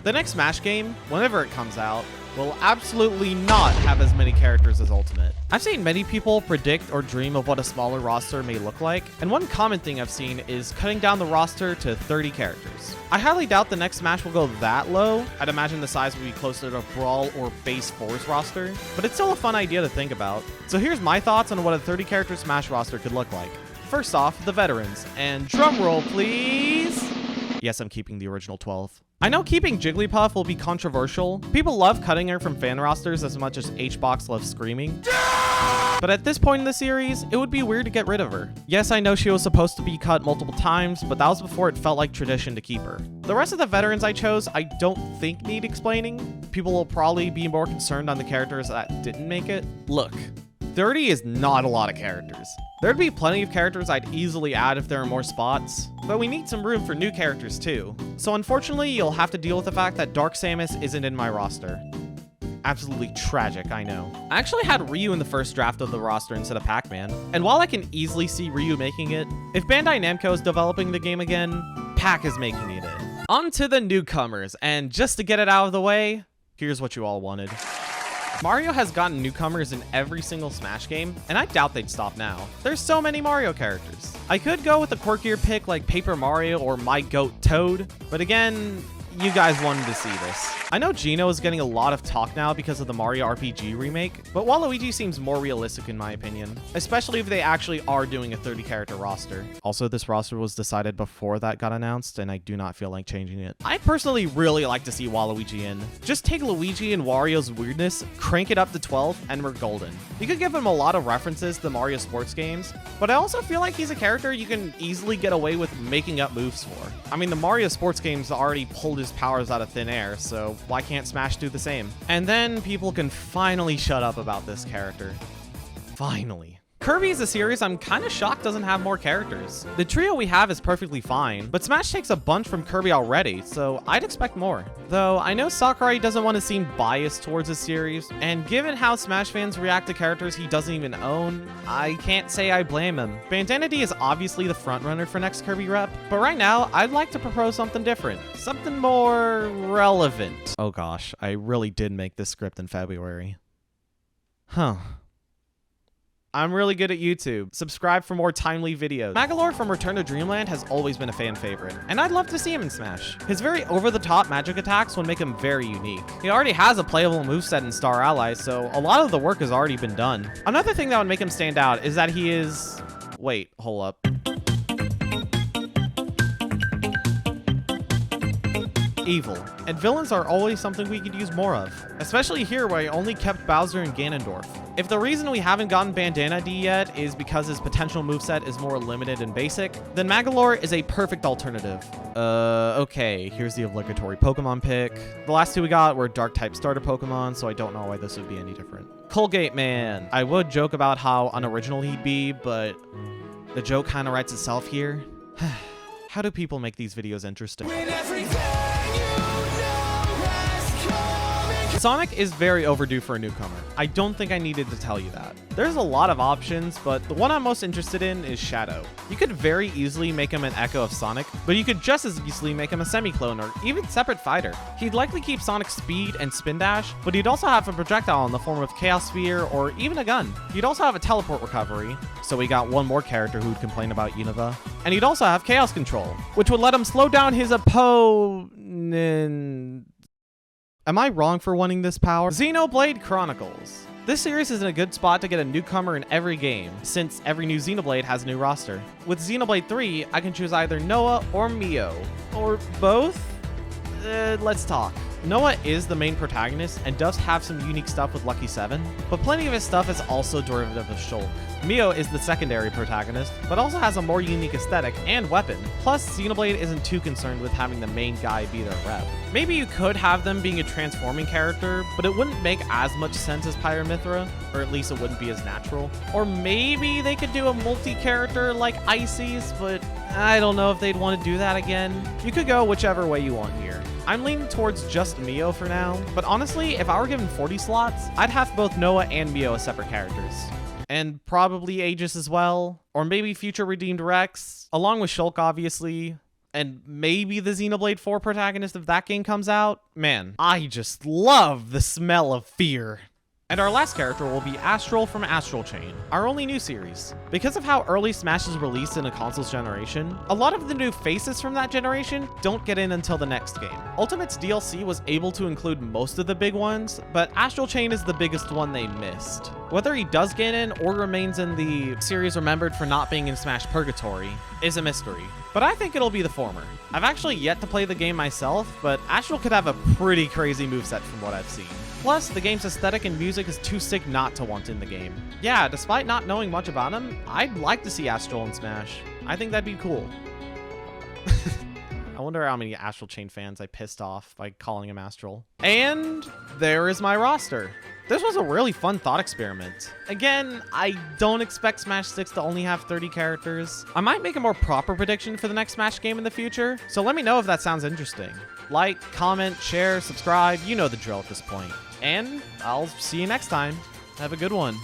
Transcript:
The next Smash game, whenever it comes out, will absolutely not have as many characters as Ultimate. I've seen many people predict or dream of what a smaller roster may look like, and one common thing I've seen is cutting down the roster to 30 characters. I highly doubt the next Smash will go that low. I'd imagine the size will be closer to Brawl or Base 4's roster, but it's still a fun idea to think about. So here's my thoughts on what a 30-character Smash roster could look like. First off, the veterans, and drumroll please! Yes, I'm keeping the original 12. I know keeping Jigglypuff will be controversial. People love cutting her from fan rosters as much as HBox loves screaming. But at this point in the series, it would be weird to get rid of her. Yes, I know she was supposed to be cut multiple times, but that was before it felt like tradition to keep her. The rest of the veterans I chose, I don't think need explaining. People will probably be more concerned on the characters that didn't make it. Look, 30 is not a lot of characters. There'd be plenty of characters I'd easily add if there are more spots, but we need some room for new characters too. So unfortunately, you'll have to deal with the fact that Dark Samus isn't in my roster. Absolutely tragic, I know. I actually had Ryu in the first draft of the roster instead of Pac-Man, and while I can easily see Ryu making it, if Bandai Namco is developing the game again, Pac is making it in. On to the newcomers, and just to get it out of the way, here's what you all wanted. Mario has gotten newcomers in every single Smash game, and I doubt they'd stop now. There's so many Mario characters. I could go with a quirkier pick like Paper Mario or My Goat Toad, but again, you guys wanted to see this. I know Geno is getting a lot of talk now because of the Mario RPG remake, but Waluigi seems more realistic in my opinion, especially if they actually are doing a 30-character roster. Also, this roster was decided before that got announced, and I do not feel like changing it. I personally really like to see Waluigi in. Just take Luigi and Wario's weirdness, crank it up to 12, and we're golden. You could give him a lot of references to the Mario sports games, but I also feel like he's a character you can easily get away with making up moves for. I mean, the Mario sports games already pulled his powers out of thin air, so why can't Smash do the same? And then people can finally shut up about this character. Finally. Kirby is a series I'm kind of shocked doesn't have more characters. The trio we have is perfectly fine, but Smash takes a bunch from Kirby already, so I'd expect more. Though I know Sakurai doesn't want to seem biased towards the series, and given how Smash fans react to characters he doesn't even own, I can't say I blame him. Bandanity is obviously the frontrunner for next Kirby rep, but right now I'd like to propose something different. Something more relevant. Oh gosh, I really did make this script in February. Huh. I'm really good at YouTube. Subscribe for more timely videos. Magolor from Return to Dreamland has always been a fan favorite, and I'd love to see him in Smash. His very over-the-top magic attacks would make him very unique. He already has a playable moveset in Star Allies, so a lot of the work has already been done. Another thing that would make him stand out is that he is... Wait, hold up. Evil, and villains are always something we could use more of, especially here where I only kept Bowser and Ganondorf. If the reason we haven't gotten Bandana D yet is because his potential moveset is more limited and basic, then Magolor is a perfect alternative. Okay, here's the obligatory Pokemon pick. The last two we got were Dark-type starter Pokemon, so I don't know why this would be any different. Colgate Man. I would joke about how unoriginal he'd be, but the joke kind of writes itself here. How do people make these videos interesting? Sonic is very overdue for a newcomer. I don't think I needed to tell you that. There's a lot of options, but the one I'm most interested in is Shadow. You could very easily make him an echo of Sonic, but you could just as easily make him a semi-clone or even separate fighter. He'd likely keep Sonic's speed and spin dash, but he'd also have a projectile in the form of Chaos Sphere or even a gun. He'd also have a teleport recovery, so we got one more character who'd complain about Unova. And he'd also have Chaos Control, which would let him slow down his opponent. Am I wrong for wanting this power? Xenoblade Chronicles. This series is in a good spot to get a newcomer in every game, since every new Xenoblade has a new roster. With Xenoblade 3, I can choose either Noah or Mio. Or both? Let's talk. Noah is the main protagonist and does have some unique stuff with Lucky 7, but plenty of his stuff is also derivative of Shulk. Mio is the secondary protagonist, but also has a more unique aesthetic and weapon. Plus, Xenoblade isn't too concerned with having the main guy be their rep. Maybe you could have them being a transforming character, but it wouldn't make as much sense as Pyramithra, or at least it wouldn't be as natural. Or maybe they could do a multi-character like Ices, but I don't know if they'd want to do that again. You could go whichever way you want here. I'm leaning towards just Mio for now, but honestly, if I were given 40 slots, I'd have both Noah and Mio as separate characters. And probably Aegis as well, or maybe future Redeemed Rex, along with Shulk obviously. and maybe the Xenoblade 4 protagonist if that game comes out. Man, I just love the smell of fear. And our last character will be Astral from Astral Chain, our only new series. Because of how early Smash is released in a console's generation, a lot of the new faces from that generation don't get in until the next game. Ultimate's DLC was able to include most of the big ones, but Astral Chain is the biggest one they missed. Whether he does get in or remains in the series remembered for not being in Smash Purgatory is a mystery, but I think it'll be the former. I've actually yet to play the game myself, but Astral could have a pretty crazy moveset from what I've seen. Plus, the game's aesthetic and music is too sick not to want in the game. Yeah, despite not knowing much about him, I'd like to see Astral in Smash. I think that'd be cool. I wonder how many Astral Chain fans I pissed off by calling him Astral. And there is my roster. This was a really fun thought experiment. Again, I don't expect Smash 6 to only have 30 characters. I might make a more proper prediction for the next Smash game in the future, so let me know if that sounds interesting. Like, comment, share, subscribe, you know the drill at this point. And I'll see you next time. Have a good one.